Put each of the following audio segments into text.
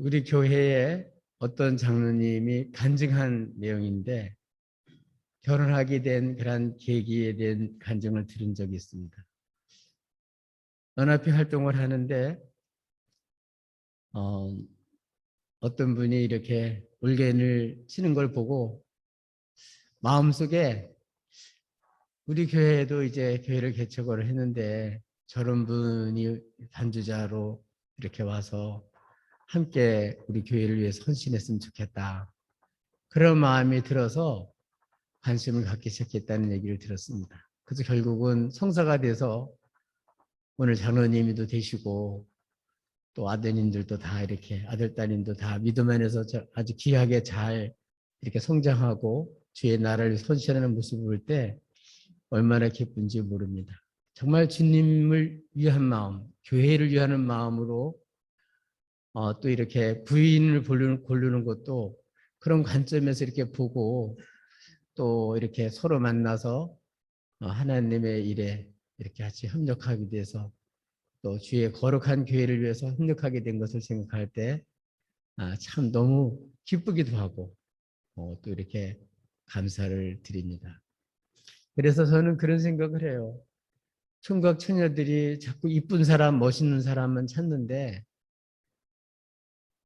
우리 교회에 어떤 장로님이 간증한 내용인데 결혼하게 된 그런 계기에 대한 간증을 들은 적이 있습니다. 연합회 활동을 하는데 어떤 분이 이렇게 올개를 치는 걸 보고 마음속에 우리 교회에도 이제 교회를 개척을 했는데 저런 분이 반주자로 이렇게 와서 함께 우리 교회를 위해서 헌신했으면 좋겠다. 그런 마음이 들어서 관심을 갖기 시작했다는 얘기를 들었습니다. 그래서 결국은 성사가 돼서 오늘 장로님도 되시고 또 아드님들도 다 이렇게 아들 따님도 다 믿음 안에서 아주 귀하게 잘 이렇게 성장하고 주의 나라를 헌신하는 모습을 볼 때 얼마나 기쁜지 모릅니다. 정말 주님을 위한 마음, 교회를 위하는 마음으로 또 이렇게 부인을 고르는 것도 그런 관점에서 이렇게 보고 또 이렇게 서로 만나서 하나님의 일에 이렇게 같이 협력하게 돼서 또 주의 거룩한 교회를 위해서 협력하게 된 것을 생각할 때 참 너무 기쁘기도 하고 또 이렇게 감사를 드립니다. 그래서 저는 그런 생각을 해요. 총각 처녀들이 자꾸 이쁜 사람, 멋있는 사람은 찾는데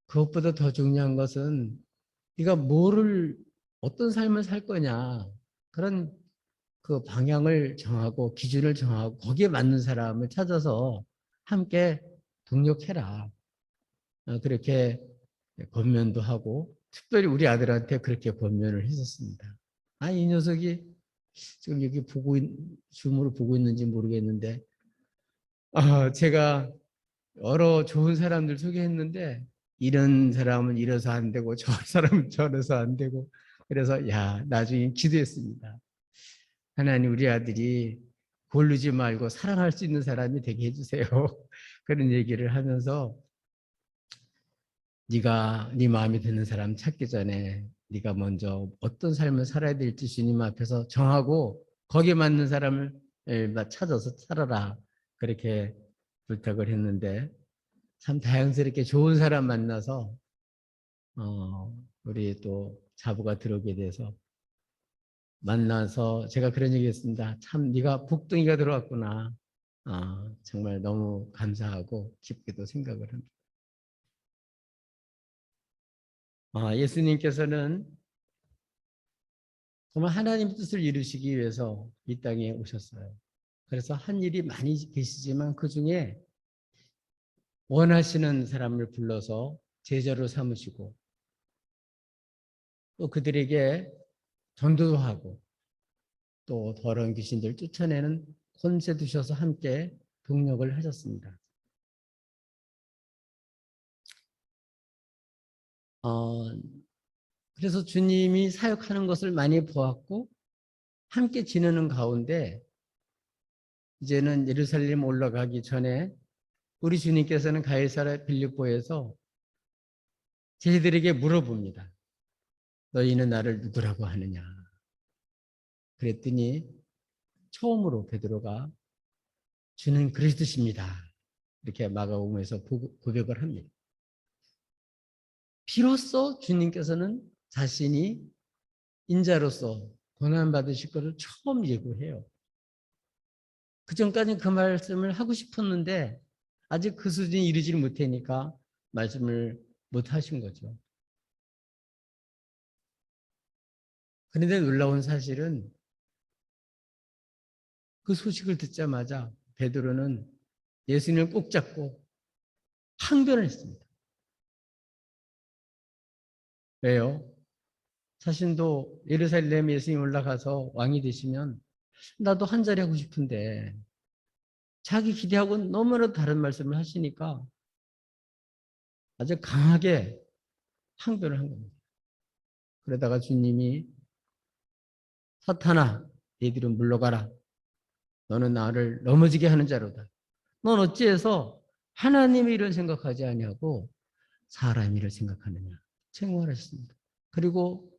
그것보다 더 중요한 것은 네가 어떤 삶을 살 거냐 그런 그 방향을 정하고 기준을 정하고 거기에 맞는 사람을 찾아서 함께 동력해라. 그렇게 권면도 하고 특별히 우리 아들한테 그렇게 권면을 했었습니다. 이 녀석이 지금 여기 줌으로 보고 있는지 모르겠는데 제가 여러 좋은 사람들 소개했는데 이런 사람은 이래서 안 되고 저 사람은 저래서 안 되고 그래서 나중에 기도했습니다. 하나님 우리 아들이 고르지 말고 사랑할 수 있는 사람이 되게 해주세요. 그런 얘기를 하면서 네가 네 마음에 드는 사람 찾기 전에 네가 먼저 어떤 삶을 살아야 될지 주님 앞에서 정하고 거기에 맞는 사람을 찾아서 살아라. 그렇게 부탁을 했는데 참 다양스럽게 좋은 사람 만나서 우리 또 자부가 들어오게 돼서 만나서 제가 그런 얘기 했습니다. 참 네가 복덩이가 들어왔구나. 정말 너무 감사하고 기쁘게도 생각을 합니다. 예수님께서는 정말 하나님 뜻을 이루시기 위해서 이 땅에 오셨어요. 그래서 한 일이 많이 계시지만 그중에 원하시는 사람을 불러서 제자로 삼으시고 또 그들에게 전도도 하고 또 더러운 귀신들 쫓아내는 권세 두셔서 함께 동력을 하셨습니다. 그래서 주님이 사역하는 것을 많이 보았고 함께 지내는 가운데 이제는 예루살렘 올라가기 전에 우리 주님께서는 가이사랴 빌립보에서 제자들에게 물어봅니다. 너희는 나를 누구라고 하느냐? 그랬더니 처음으로 베드로가 주는 그리스도십니다. 이렇게 마가복음에서 고백을 합니다. 비로소 주님께서는 자신이 인자로서 고난받으실 것을 처음 예고해요. 그전까지는 그 말씀을 하고 싶었는데 아직 그 수준에 이르지 못하니까 말씀을 못 하신 거죠. 그런데 놀라운 사실은 그 소식을 듣자마자 베드로는 예수님을 꼭 잡고 항변을 했습니다. 왜요? 자신도 예루살렘 예수님 올라가서 왕이 되시면 나도 한 자리 하고 싶은데 자기 기대하고는 너무나 다른 말씀을 하시니까 아주 강하게 항변을 한 겁니다. 그러다가 주님이 사탄아 네 뒤로 물러가라. 너는 나를 넘어지게 하는 자로다. 넌 어찌해서 하나님이 이런 생각하지 아니하고 사람 일을 생각하느냐. 책망하셨습니다. 그리고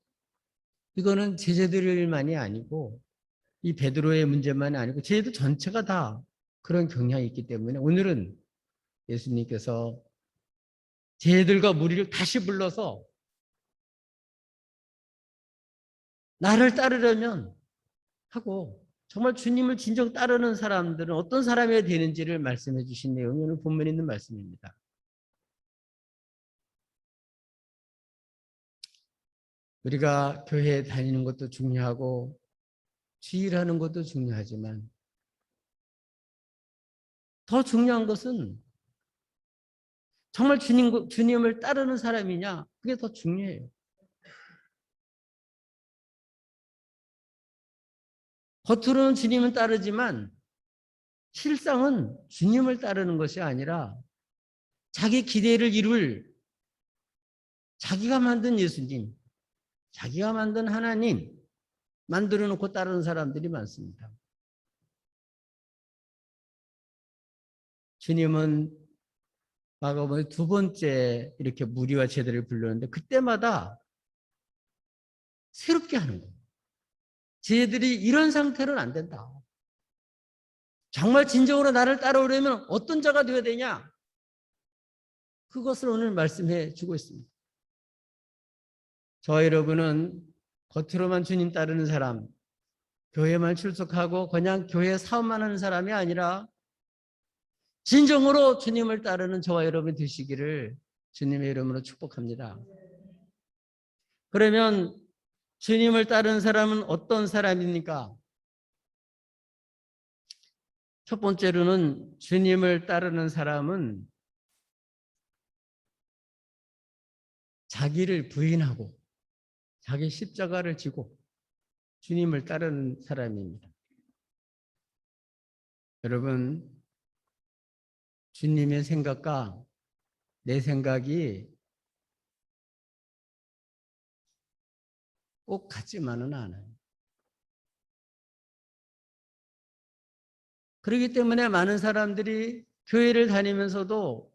이거는 제자들만이 아니고 이 베드로의 문제만이 아니고 제자들 전체가 다 그런 경향이 있기 때문에 오늘은 예수님께서 쟤들과 무리를 다시 불러서 나를 따르려면 하고 정말 주님을 진정 따르는 사람들은 어떤 사람이 되는지를 말씀해 주신 내용이 오늘 본문에 있는 말씀입니다. 우리가 교회에 다니는 것도 중요하고 주일하는 것도 중요하지만 더 중요한 것은 정말 주님을 따르는 사람이냐, 그게 더 중요해요. 겉으로는 주님은 따르지만 실상은 주님을 따르는 것이 아니라 자기 기대를 이룰 자기가 만든 예수님, 자기가 만든 하나님 만들어 놓고 따르는 사람들이 많습니다. 주님은 마가복음 두 번째 이렇게 무리와 제자를 불렀는데 그때마다 새롭게 하는 거예요. 쟤들이 이런 상태로는 안 된다. 정말 진정으로 나를 따라오려면 어떤 자가 되어야 되냐? 그것을 오늘 말씀해 주고 있습니다. 저와 여러분은 겉으로만 주님 따르는 사람, 교회만 출석하고 그냥 교회 사업만 하는 사람이 아니라 진정으로 주님을 따르는 저와 여러분 되시기를 주님의 이름으로 축복합니다. 그러면 주님을 따르는 사람은 어떤 사람입니까? 첫 번째로는 주님을 따르는 사람은 자기를 부인하고 자기 십자가를 지고 주님을 따르는 사람입니다. 여러분, 주님의 생각과 내 생각이 꼭 같지만은 않아요. 그렇기 때문에 많은 사람들이 교회를 다니면서도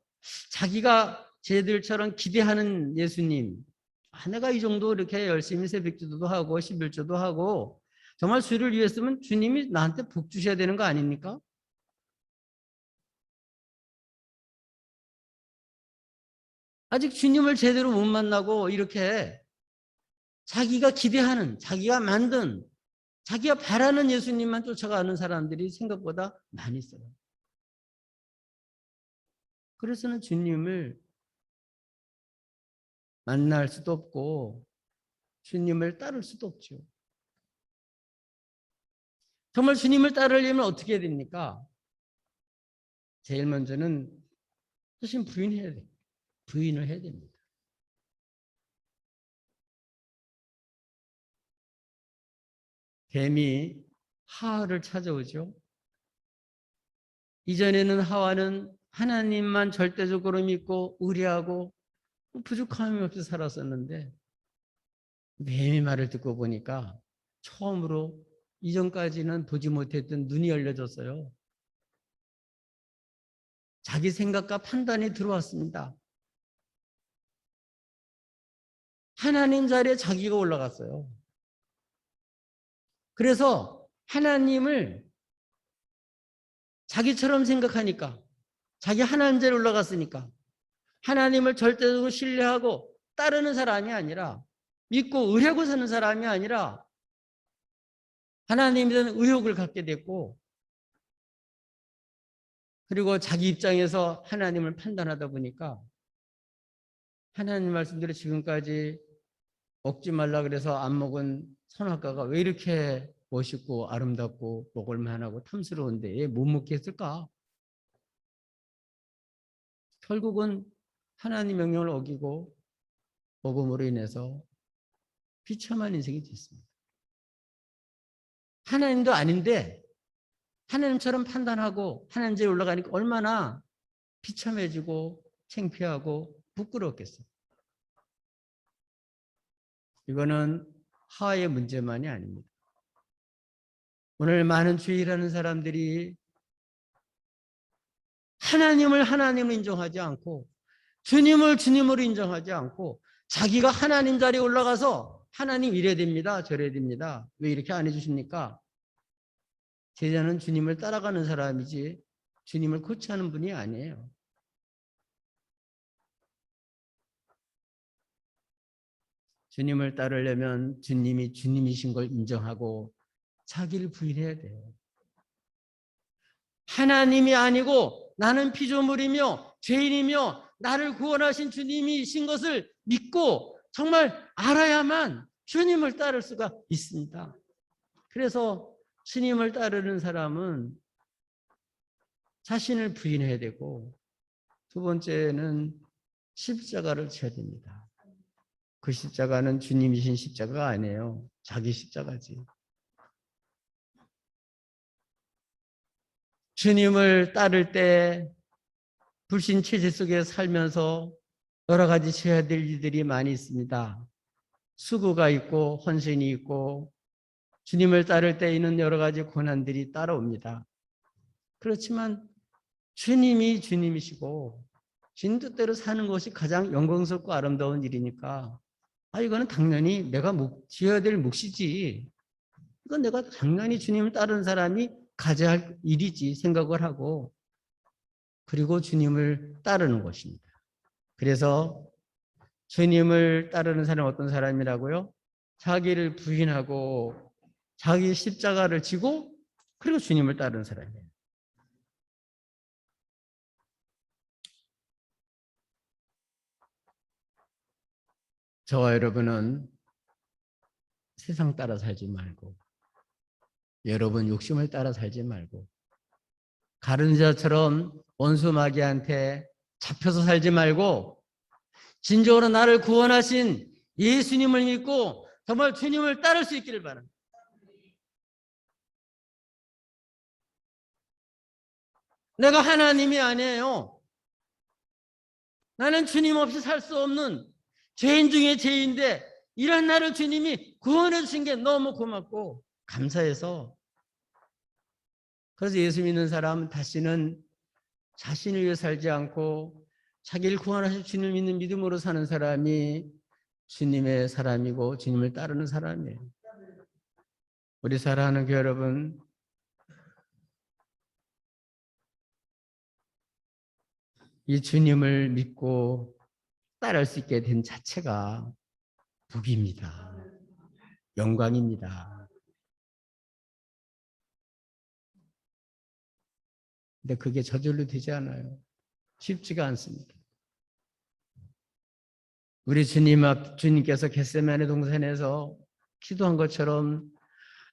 자기가 쟤들처럼 기대하는 예수님, 내가 이 정도 이렇게 열심히 새벽기도도 하고 11조도 하고 정말 주를 위했으면 주님이 나한테 복 주셔야 되는 거 아닙니까? 아직 주님을 제대로 못 만나고 이렇게 자기가 기대하는, 자기가 만든, 자기가 바라는 예수님만 쫓아가는 사람들이 생각보다 많이 있어요. 그래서는 주님을 만날 수도 없고 주님을 따를 수도 없죠. 정말 주님을 따르려면 어떻게 해야 됩니까? 제일 먼저는 자신 부인해야 돼요. 부인을 해야 됩니다. 뱀이 하와를 찾아오죠. 이전에는 하와는 하나님만 절대적으로 믿고 의뢰하고 부족함이 없이 살았었는데 뱀의 말을 듣고 보니까 처음으로 이전까지는 보지 못했던 눈이 열려졌어요. 자기 생각과 판단이 들어왔습니다. 하나님 자리에 자기가 올라갔어요. 그래서 하나님을 자기처럼 생각하니까 자기 하나님 자리에 올라갔으니까 하나님을 절대적으로 신뢰하고 따르는 사람이 아니라 믿고 의뢰하고 사는 사람이 아니라 하나님에 대한 의욕을 갖게 됐고 그리고 자기 입장에서 하나님을 판단하다 보니까 하나님 말씀대로 지금까지 먹지 말라 그래서 안 먹은 선악과가 왜 이렇게 멋있고 아름답고 먹을 만하고 탐스러운데 얘 못 먹게 했을까? 결국은 하나님 명령을 어기고 먹음으로 인해서 비참한 인생이 됐습니다. 하나님도 아닌데 하나님처럼 판단하고 하나님 자리에 올라가니까 얼마나 비참해지고 창피하고 부끄러웠겠어요. 이거는 하와의 문제만이 아닙니다. 오늘 많은 주일하는 사람들이 하나님을 하나님으로 인정하지 않고 주님을 주님으로 인정하지 않고 자기가 하나님 자리에 올라가서 하나님 이래야 됩니다. 저래야 됩니다. 왜 이렇게 안 해주십니까? 제자는 주님을 따라가는 사람이지 주님을 코치하는 분이 아니에요. 주님을 따르려면 주님이 주님이신 걸 인정하고 자기를 부인해야 돼요. 하나님이 아니고 나는 피조물이며 죄인이며 나를 구원하신 주님이신 것을 믿고 정말 알아야만 주님을 따를 수가 있습니다. 그래서 주님을 따르는 사람은 자신을 부인해야 되고, 두 번째는 십자가를 져야 됩니다. 그 십자가는 주님이신 십자가가 아니에요. 자기 십자가지. 주님을 따를 때 불신 체제 속에 살면서 여러 가지 지어야 될 일들이 많이 있습니다. 수고가 있고 헌신이 있고 주님을 따를 때 있는 여러 가지 고난들이 따라옵니다. 그렇지만 주님이 주님이시고 주님 뜻대로 사는 것이 가장 영광스럽고 아름다운 일이니까 이거는 당연히 내가 지어야 될 몫이지, 이건 내가 당연히 주님을 따르는 사람이 가져야 할 일이지 생각을 하고, 그리고 주님을 따르는 것입니다. 그래서 주님을 따르는 사람은 어떤 사람이라고요? 자기를 부인하고 자기 십자가를 지고 그리고 주님을 따르는 사람이에요. 저와 여러분은 세상 따라 살지 말고, 여러분 욕심을 따라 살지 말고, 가룟 자처럼 원수 마귀한테 잡혀서 살지 말고 진정으로 나를 구원하신 예수님을 믿고 정말 주님을 따를 수 있기를 바랍니다. 내가 하나님이 아니에요. 나는 주님 없이 살 수 없는 죄인 중에 죄인인데 이런 나를 주님이 구원해 주신 게 너무 고맙고 감사해서, 그래서 예수 믿는 사람은 다시는 자신을 위해 살지 않고 자기를 구원하실 주님을 믿는 믿음으로 사는 사람이 주님의 사람이고 주님을 따르는 사람이에요. 우리 사랑하는 교회 여러분, 이 주님을 믿고 따를 수 있게 된 자체가 복입니다. 영광입니다. 근데 그게 저절로 되지 않아요. 쉽지가 않습니다. 우리 주님께서 겟세마네 동산에서 기도한 것처럼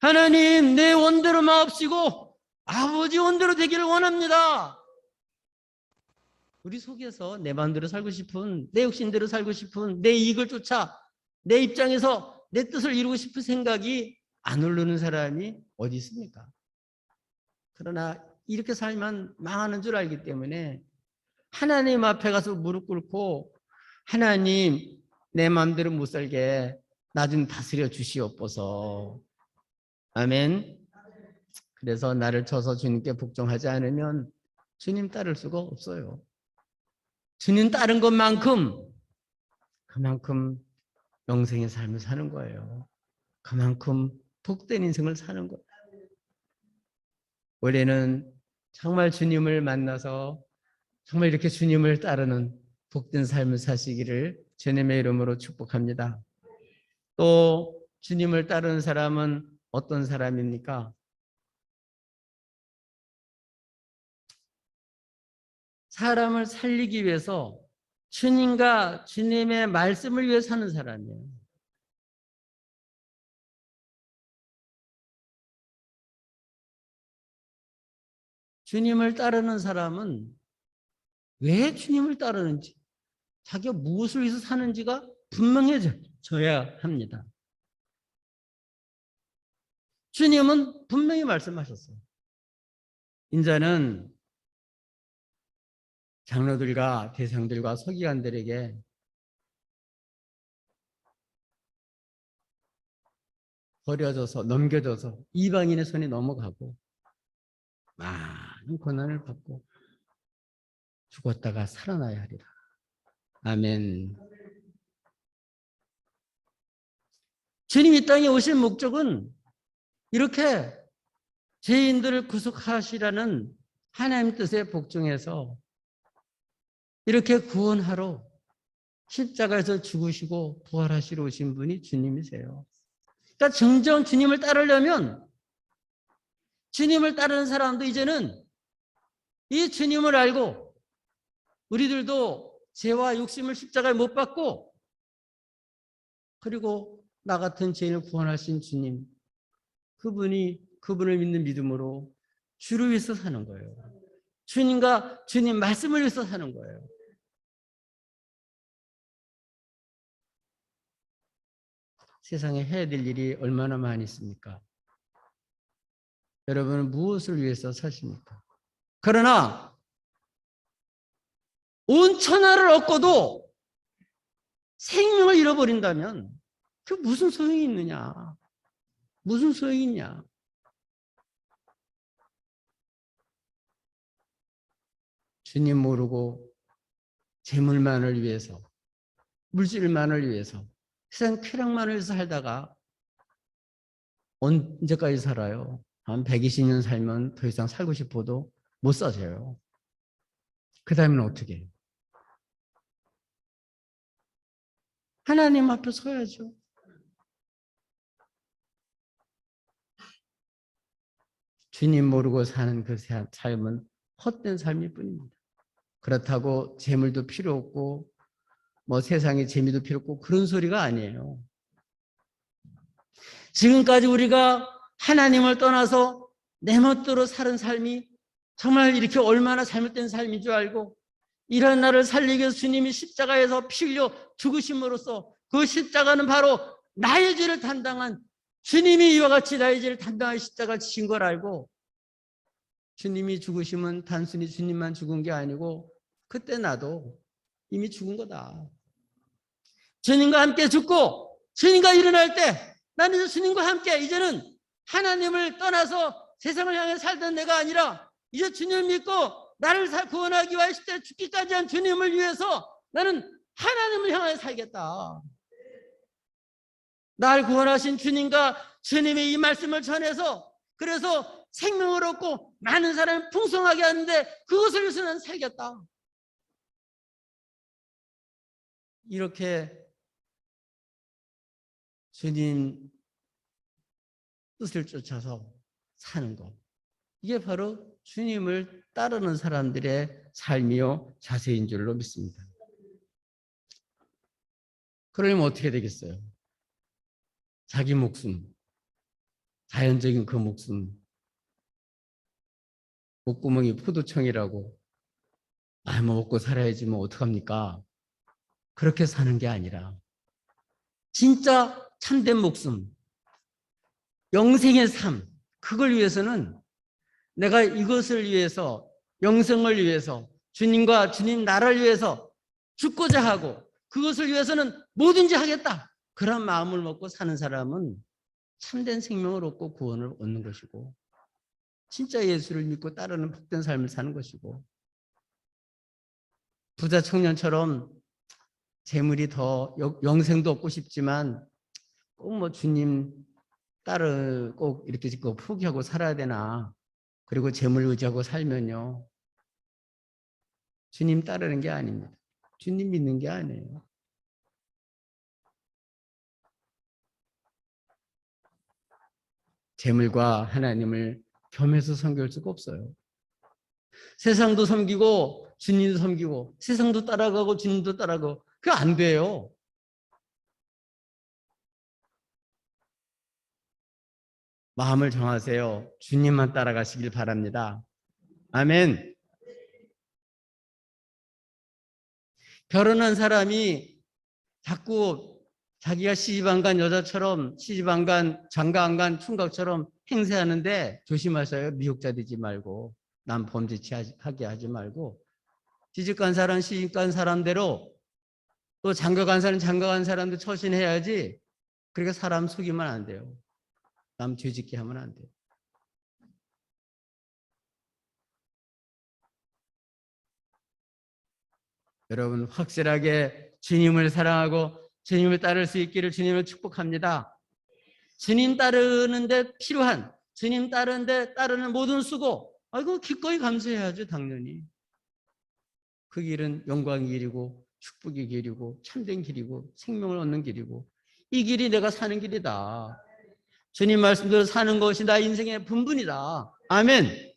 하나님 내 원대로 마옵시고 아버지 원대로 되기를 원합니다. 우리 속에서 내 마음대로 살고 싶은, 내 욕심대로 살고 싶은, 내 이익을 쫓아 내 입장에서 내 뜻을 이루고 싶은 생각이 안 오르는 사람이 어디 있습니까? 그러나 이렇게 살면 망하는 줄 알기 때문에 하나님 앞에 가서 무릎 꿇고 하나님 내 마음대로 못 살게 나 좀 다스려 주시옵소서. 아멘. 그래서 나를 쳐서 주님께 복종하지 않으면 주님 따를 수가 없어요. 주님 따른 것만큼 그만큼 영생의 삶을 사는 거예요. 그만큼 복된 인생을 사는 거예요. 올해는 정말 주님을 만나서 정말 이렇게 주님을 따르는 복된 삶을 사시기를 주님의 이름으로 축복합니다. 또 주님을 따르는 사람은 어떤 사람입니까? 사람을 살리기 위해서 주님과 주님의 말씀을 위해 사는 사람이에요. 주님을 따르는 사람은 왜 주님을 따르는지, 자기가 무엇을 위해서 사는지가 분명해져야 합니다. 주님은 분명히 말씀하셨어요. 인자는 장로들과 대상들과 서기관들에게 버려져서 넘겨져서 이방인의 손에 넘어가고 많은 고난을 받고 죽었다가 살아나야 하리라. 아멘. 주님이 이 땅에 오신 목적은 이렇게 죄인들을 구속하시라는 하나님 뜻에 복종해서 이렇게 구원하러 십자가에서 죽으시고 부활하시러 오신 분이 주님이세요. 그러니까 정정 주님을 따르려면 주님을 따르는 사람도 이제는 이 주님을 알고 우리들도 죄와 욕심을 십자가에 못 박고 그리고 나 같은 죄인을 구원하신 주님 그분을 믿는 믿음으로 주를 위해서 사는 거예요. 주님과 주님 말씀을 위해서 사는 거예요. 세상에 해야 될 일이 얼마나 많이 있습니까? 여러분은 무엇을 위해서 사십니까? 그러나 온 천하를 얻고도 생명을 잃어버린다면 그 무슨 소용이 있느냐? 무슨 소용이 있냐? 주님 모르고 재물만을 위해서, 물질만을 위해서, 세상 쾌락만을 위해서 살다가 언제까지 살아요? 한 120년 살면 더 이상 살고 싶어도 못 사줘요. 그 다음에는 어떻게 해요? 하나님 앞에 서야죠. 주님 모르고 사는 그 삶은 헛된 삶일 뿐입니다. 그렇다고 재물도 필요 없고 뭐 세상에 재미도 필요 없고 그런 소리가 아니에요. 지금까지 우리가 하나님을 떠나서 내 멋대로 사는 삶이 정말 이렇게 얼마나 잘못된 삶인 줄 알고 이런 나를 살리기 위해서 주님이 십자가에서 피 흘려 죽으심으로써 그 십자가는 바로 나의 죄를担당한 주님이 이와 같이 나의 죄를 담당한 십자가를 지신 걸 알고 주님이 죽으심은 단순히 주님만 죽은 게 아니고 그때 나도 이미 죽은 거다. 주님과 함께 죽고 주님과 일어날 때 나는 주님과 함께 이제는 하나님을 떠나서 세상을 향해 살던 내가 아니라 이제 주님을 믿고 나를 구원하기 위하여 십자가에 죽기까지 한 주님을 위해서 나는 하나님을 향하여 살겠다. 날 구원하신 주님과 주님의 이 말씀을 전해서 그래서 생명을 얻고 많은 사람을 풍성하게 하는데 그것을 위해서 나는 살겠다. 이렇게 주님 뜻을 쫓아서 사는 것. 이게 바로 주님을 따르는 사람들의 삶이요 자세인 줄로 믿습니다. 그러면 어떻게 되겠어요? 자기 목숨, 자연적인 그 목숨, 목구멍이 포도청이라고 뭐 먹고 살아야지 뭐 어떡합니까? 그렇게 사는 게 아니라 진짜 참된 목숨, 영생의 삶, 그걸 위해서는 내가 이것을 위해서 영생을 위해서 주님과 주님 나라를 위해서 죽고자 하고 그것을 위해서는 뭐든지 하겠다. 그런 마음을 먹고 사는 사람은 참된 생명을 얻고 구원을 얻는 것이고 진짜 예수를 믿고 따르는 복된 삶을 사는 것이고 부자 청년처럼 재물이 더 영생도 얻고 싶지만 꼭 뭐 주님 따르 꼭 이렇게 포기하고 살아야 되나 그리고 재물 의지하고 살면요 주님 따르는 게 아닙니다. 주님 믿는 게 아니에요. 재물과 하나님을 겸해서 섬길 수가 없어요. 세상도 섬기고 주님도 섬기고 세상도 따라가고 주님도 따라가고 그게 안 돼요. 마음을 정하세요. 주님만 따라가시길 바랍니다. 아멘. 결혼한 사람이 자꾸 자기가 시집 안 간 여자처럼 시집 안 간 장가 안 간 총각처럼 행세하는데 조심하셔요. 미혹자 되지 말고 남 범죄하게 하지 말고 시집 간 사람 시집 간 사람대로 또 장가 간 사람 장가 간 사람도 처신해야지. 그러니까 사람 속이면 안 돼요. 남 죄짓게 하면 안 돼요. 여러분 확실하게 주님을 사랑하고 주님을 따를 수 있기를 주님을 축복합니다. 주님 따르는데 필요한 주님 따르는데 따르는 모든 수고 기꺼이 감수해야죠. 당연히 그 길은 영광의 길이고 축복의 길이고 참된 길이고 생명을 얻는 길이고 이 길이 내가 사는 길이다. 주님 말씀대로 사는 것이 나의 인생의 본분이다. 아멘.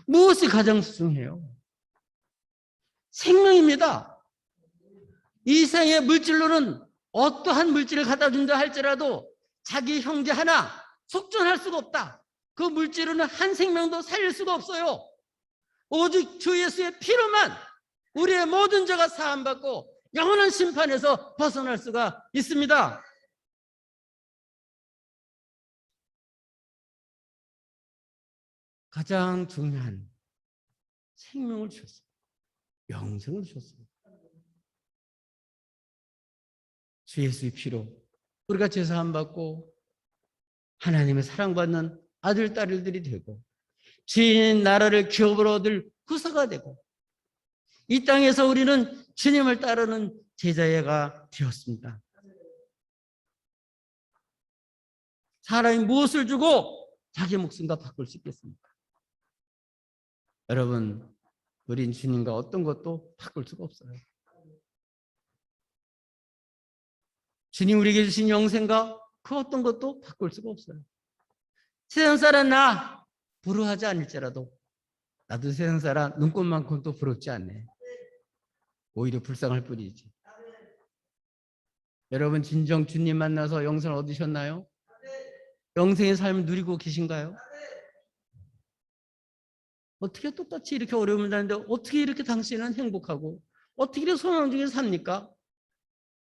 무엇이 가장 소중해요? 생명입니다. 이 세상의 물질로는 어떠한 물질을 갖다 준다 할지라도 자기 형제 하나 속전할 수가 없다. 그 물질로는 한 생명도 살릴 수가 없어요. 오직 주 예수의 피로만 우리의 모든 죄가 사함받고 영원한 심판에서 벗어날 수가 있습니다. 가장 중요한 생명을 주셨어요. 영생을 주셨어요. 주 예수의 피로 우리가 죄 사함 받고 하나님의 사랑받는 아들 딸들이 되고 주인 나라를 기업으로 얻을 후사가 되고 이 땅에서 우리는 주님을 따르는 제자가 되었습니다. 사람이 무엇을 주고 자기 목숨과 바꿀 수 있겠습니까? 여러분, 우린 주님과 어떤 것도 바꿀 수가 없어요. 주님 우리에게 주신 영생과 그 어떤 것도 바꿀 수가 없어요. 세상 사람 나 부러워하지 않을지라도 나도 세상 사람 눈꽃만큼 또 부럽지 않네. 오히려 불쌍할 뿐이지. 여러분 진정 주님 만나서 영생을 얻으셨나요? 영생의 삶을 누리고 계신가요? 어떻게 똑같이 이렇게 어려움을 다는데 어떻게 이렇게 당신은 행복하고 어떻게 이렇게 소망 중에 삽니까?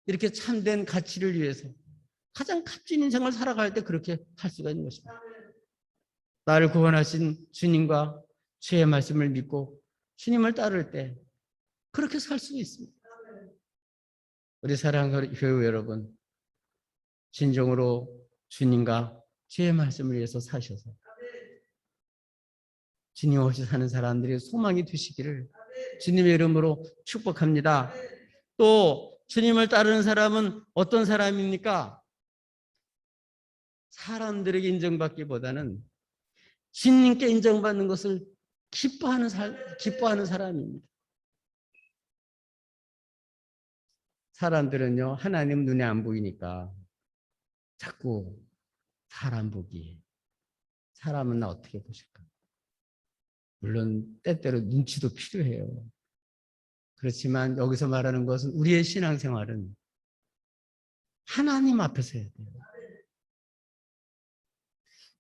이렇게 참된 가치를 위해서 가장 값진 인생을 살아갈 때 그렇게 할 수가 있는 것입니다. 나를 구원하신 주님과 주의 말씀을 믿고 주님을 따를 때 그렇게 살 수 있습니다. 우리 사랑하는 교회 여러분, 진정으로 주님과 주의 말씀을 위해서 사셔서 주님 없이 사는 사람들이 소망이 되시기를 주님의 이름으로 축복합니다. 또 주님을 따르는 사람은 어떤 사람입니까? 사람들에게 인정받기보다는 주님께 인정받는 것을 기뻐하는 사람입니다. 사람들은요, 하나님 눈에 안 보이니까 자꾸 사람 보기. 사람은 나 어떻게 보실까? 물론 때때로 눈치도 필요해요. 그렇지만 여기서 말하는 것은 우리의 신앙생활은 하나님 앞에서 해야 돼요.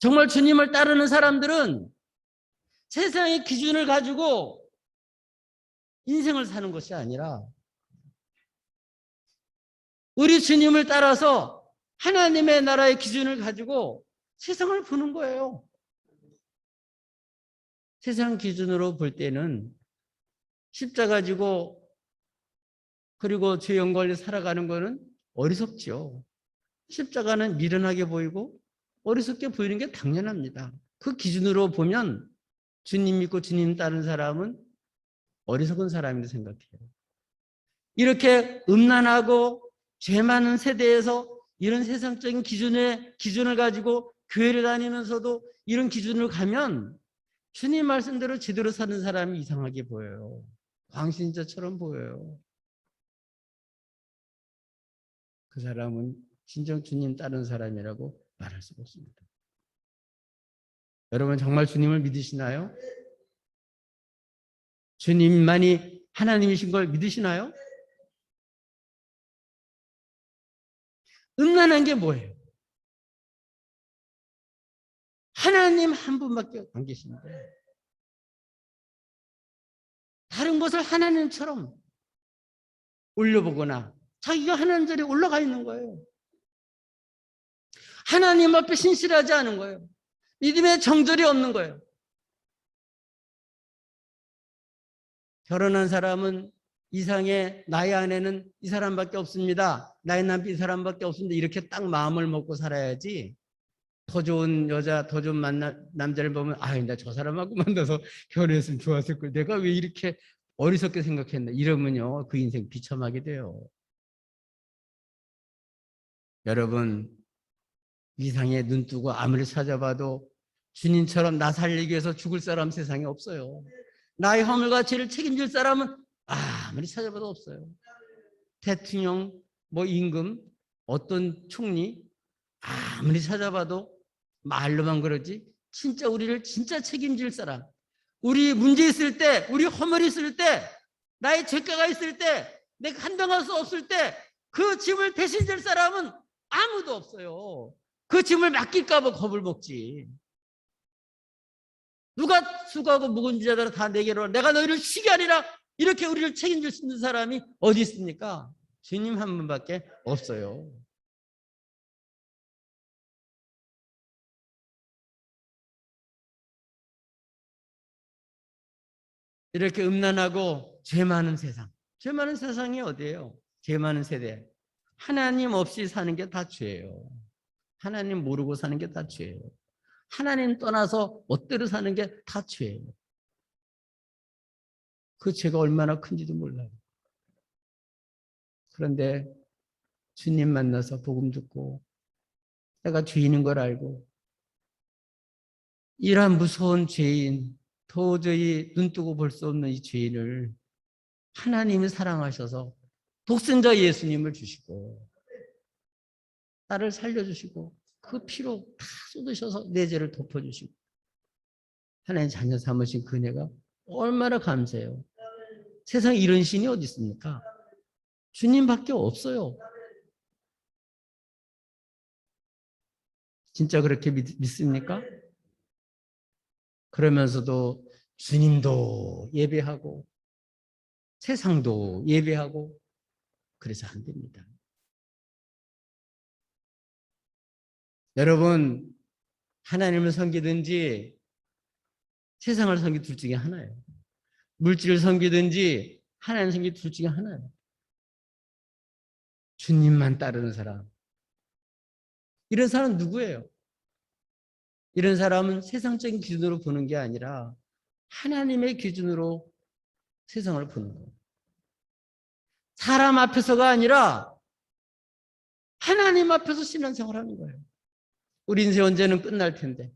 정말 주님을 따르는 사람들은 세상의 기준을 가지고 인생을 사는 것이 아니라 우리 주님을 따라서 하나님의 나라의 기준을 가지고 세상을 보는 거예요. 세상 기준으로 볼 때는 십자가 지고 그리고 죄 연관에 살아가는 거는 어리석죠. 십자가는 미련하게 보이고 어리석게 보이는 게 당연합니다. 그 기준으로 보면 주님 믿고 주님 따르는 사람은 어리석은 사람이라고 생각해요. 이렇게 음란하고 죄 많은 세대에서 이런 세상적인 기준을 가지고 교회를 다니면서도 이런 기준으로 가면 주님 말씀대로 제대로 사는 사람이 이상하게 보여요. 광신자처럼 보여요. 그 사람은 진정 주님 따르는 사람이라고 말할 수가 없습니다. 여러분 정말 주님을 믿으시나요? 주님만이 하나님이신 걸 믿으시나요? 음란한 게 뭐예요? 하나님 한 분밖에 안 계신데 다른 것을 하나님처럼 올려보거나 자기가 하나님 자리에 올라가 있는 거예요. 하나님 앞에 신실하지 않은 거예요. 믿음의 정절이 없는 거예요. 결혼한 사람은 이상의 나의 아내는 이 사람밖에 없습니다. 나의 남편 이 사람밖에 없습니다. 이렇게 딱 마음을 먹고 살아야지 더 좋은 여자, 더 좋은 남자를 보면 나 저 사람하고 만나서 결혼했으면 좋았을 걸. 내가 왜 이렇게 어리석게 생각했나. 이러면요 그 인생 비참하게 돼요. 여러분 이상에 눈 뜨고 아무리 찾아봐도 주님처럼 나 살리기 위해서 죽을 사람 세상에 없어요. 나의 허물과 죄를 책임질 사람은 아무리 찾아봐도 없어요. 대통령, 뭐 임금, 어떤 총리 아무리 찾아봐도 말로만 그러지 진짜 우리를 진짜 책임질 사람, 우리 문제 있을 때, 우리 허물이 있을 때, 나의 죄가가 있을 때, 내가 감당할 수 없을 때 그 짐을 대신 질 사람은 아무도 없어요. 그 짐을 맡길까 봐 겁을 먹지. 누가 수고하고 묵은 자들아 다 내게로 내가 너희를 쉬게 하리라, 이렇게 우리를 책임질 수 있는 사람이 어디 있습니까? 주님 한 분밖에 없어요. 이렇게 음란하고 죄 많은 세상, 죄 많은 세상이 어디예요? 죄 많은 세대. 하나님 없이 사는 게 다 죄예요. 하나님 모르고 사는 게 다 죄예요. 하나님 떠나서 멋대로 사는 게 다 죄예요. 그 죄가 얼마나 큰지도 몰라요. 그런데 주님 만나서 복음 듣고 내가 죄인인 걸 알고 이러한 무서운 죄인, 도저히 눈뜨고 볼 수 없는 이 죄인을 하나님이 사랑하셔서 독생자 예수님을 주시고 나를 살려주시고 그 피로 다 쏟으셔서 내 죄를 덮어주시고 하나님 자녀 삼으신 그 은혜가 얼마나 감사해요. 세상에 이런 신이 어디 있습니까? 주님밖에 없어요. 진짜 그렇게 믿습니까? 그러면서도 주님도 예배하고 세상도 예배하고 그래서 안 됩니다. 여러분, 하나님을 섬기든지 세상을 섬기 둘 중에 하나예요. 물질을 섬기든지 하나님 섬기 둘 중에 하나예요. 주님만 따르는 사람. 이런 사람은 누구예요? 이런 사람은 세상적인 기준으로 보는 게 아니라 하나님의 기준으로 세상을 보는 거예요. 사람 앞에서가 아니라 하나님 앞에서 신앙생활을 하는 거예요. 우리 인생 언제는 끝날 텐데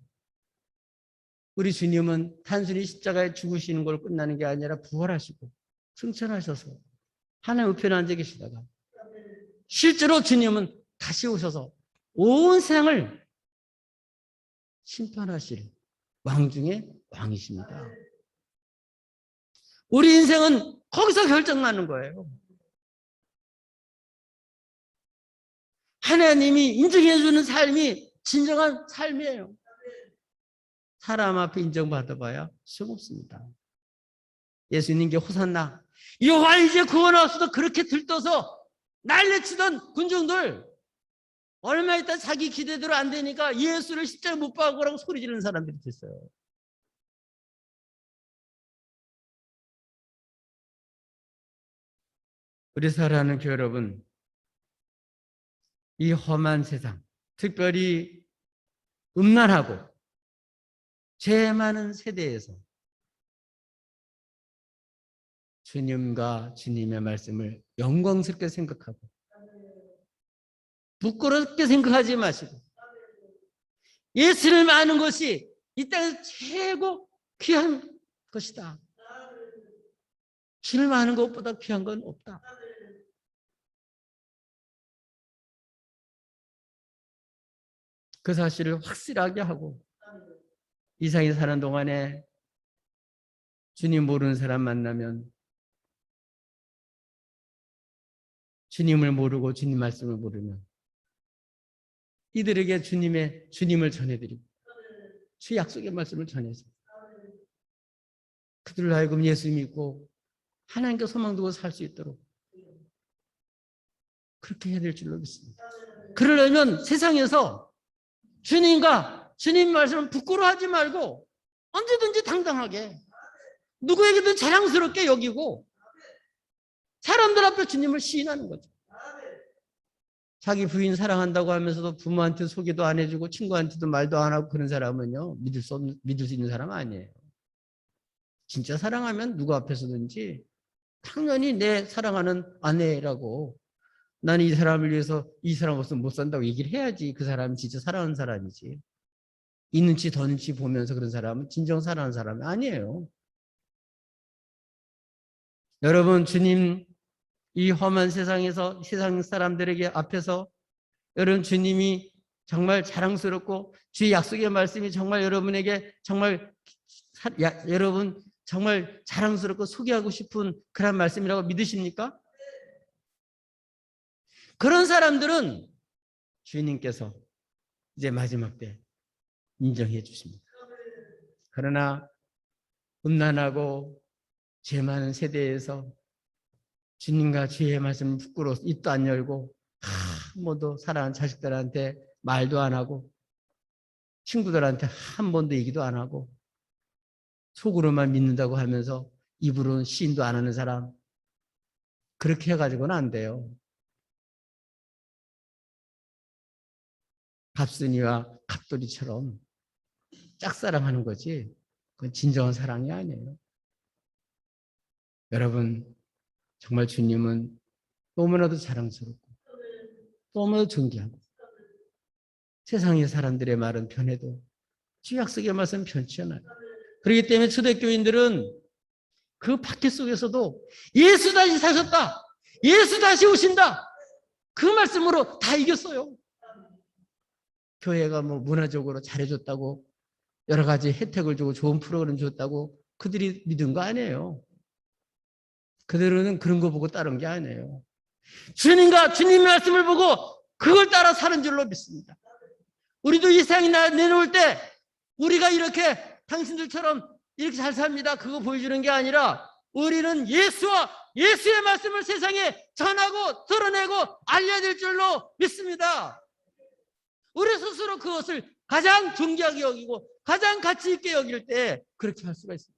우리 주님은 단순히 십자가에 죽으시는 걸 끝나는 게 아니라 부활하시고 승천하셔서 하나님 우편에 앉아 계시다가 실제로 주님은 다시 오셔서 온 세상을 심판하실 왕 중에 왕이십니다. 우리 인생은 거기서 결정나는 거예요. 하나님이 인정해 주는 삶이 진정한 삶이에요. 사람 앞에 인정받아봐야 소용없습니다. 예수님께 호산나, 여호와 이제 구원하소서 그렇게 들떠서 난리치던 군중들 얼마 있다 자기 기대대로 안 되니까 예수를 십자가에 못 박으라고 소리 지르는 사람들이 됐어요. 우리 사랑하는 교회 여러분, 이 험한 세상, 특별히 음란하고 죄 많은 세대에서 주님과 주님의 말씀을 영광스럽게 생각하고 부끄럽게 생각하지 마시고 예수를 아는 것이 이 땅에서 최고 귀한 것이다. 주님을 아는 것보다 귀한 건 없다. 그 사실을 확실하게 하고 이 세상에 사는 동안에 주님 모르는 사람 만나면 주님을 모르고 주님 말씀을 모르면 이들에게 주님을 전해드리고 주 약속의 말씀을 전해서 그들을 하여금 예수 믿고 하나님께 소망 두고 살 수 있도록 그렇게 해야 될 줄로 믿습니다. 그러려면 세상에서 주님과 주님 말씀을 부끄러워하지 말고 언제든지 당당하게 누구에게든 자랑스럽게 여기고 사람들 앞에 주님을 시인하는 거죠. 자기 부인 사랑한다고 하면서도 부모한테 소개도 안 해주고 친구한테도 말도 안 하고 그런 사람은요 믿을 수 있는 사람 아니에요. 진짜 사랑하면 누구 앞에서든지 당연히 내 사랑하는 아내라고 나는 이 사람을 위해서 이 사람 없으면 못 산다고 얘기를 해야지 그 사람이 진짜 사랑하는 사람이지. 이 눈치 저 눈치 보면서 그런 사람은 진정 사랑하는 사람이 아니에요. 여러분, 주님 이 험한 세상에서 세상 사람들에게 앞에서 여러분 주님이 정말 자랑스럽고 주의 약속의 말씀이 정말 여러분에게 정말 여러분 정말 자랑스럽고 소개하고 싶은 그런 말씀이라고 믿으십니까? 그런 사람들은 주님께서 이제 마지막 때 인정해 주십니다. 그러나 음란하고 죄 많은 세대에서 주님과 주의 말씀 부끄러워서 입도 안 열고 한 번도 사랑하는 자식들한테 말도 안 하고 친구들한테 한 번도 얘기도 안 하고 속으로만 믿는다고 하면서 입으로는 시인도 안 하는 사람, 그렇게 해가지고는 안 돼요. 갑순이와 갑돌이처럼 짝사랑하는 거지 그건 진정한 사랑이 아니에요. 여러분, 정말 주님은 너무나도 자랑스럽고 너무나도 존귀하고 세상의 사람들의 말은 변해도 주 약속의 말씀은 변치 않아요. 그렇기 때문에 초대교인들은 그 박해 속에서도 예수 다시 사셨다, 예수 다시 오신다, 그 말씀으로 다 이겼어요. 교회가 뭐 문화적으로 잘해줬다고 여러 가지 혜택을 주고 좋은 프로그램 줬다고 그들이 믿은 거 아니에요. 그들은 그런 거 보고 따른 게 아니에요. 주님과 주님의 말씀을 보고 그걸 따라 사는 줄로 믿습니다. 우리도 이 세상에 내놓을 때 우리가 이렇게 당신들처럼 이렇게 잘 삽니다, 그거 보여주는 게 아니라 우리는 예수와 예수의 말씀을 세상에 전하고 드러내고 알려야 될 줄로 믿습니다. 우리 스스로 그것을 가장 존귀하게 여기고 가장 가치 있게 여길 때 그렇게 할 수가 있습니다.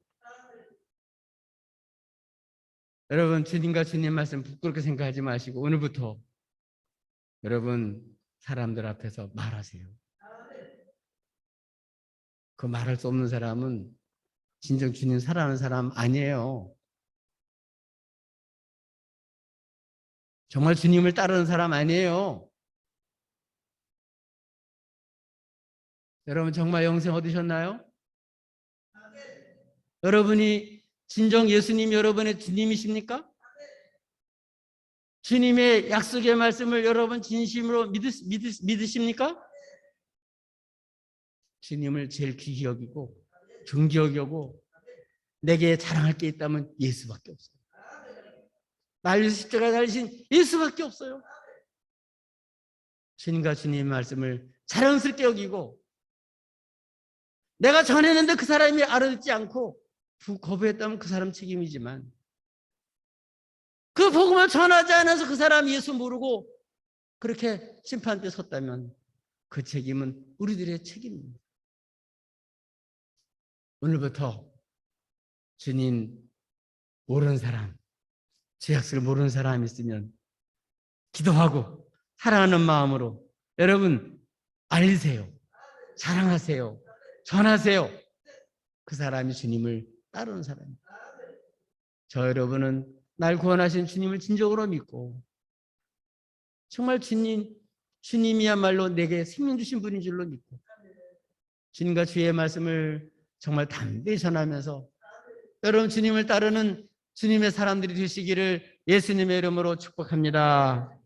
여러분, 주님과 주님 말씀 부끄럽게 생각하지 마시고 오늘부터 여러분 사람들 앞에서 말하세요. 그 말할 수 없는 사람은 진정 주님 사랑하는 사람 아니에요. 정말 주님을 따르는 사람 아니에요. 여러분 정말 영생 얻으셨나요? 여러분이 진정 예수님 여러분의 주님이십니까? 주님의 약속의 말씀을 여러분 진심으로 믿으십니까? 주님을 제일 귀히 여기고 존귀하게 여기고 내게 자랑할 게 있다면 예수밖에 없어요. 날 위해서 십자가에 달리신 예수밖에 없어요. 주님과 주님의 말씀을 자랑스럽게 여기고 내가 전했는데 그 사람이 알아듣지 않고 거부했다면 그 사람 책임이지만 그 복음을 전하지 않아서 그 사람이 예수 모르고 그렇게 심판대 섰다면 그 책임은 우리들의 책임입니다. 오늘부터 주님 모르는 사람, 제 약속을 모르는 사람이 있으면 기도하고 사랑하는 마음으로 여러분 알리세요. 자랑하세요. 전하세요. 그 사람이 주님을 따르는 사람입니다. 저 여러분은 날 구원하신 주님을 진정으로 믿고 정말 주님이야말로 내게 생명 주신 분인 줄로 믿고 주님과 주의 말씀을 정말 담대히 전하면서 여러분 주님을 따르는 주님의 사람들이 되시기를 예수님의 이름으로 축복합니다.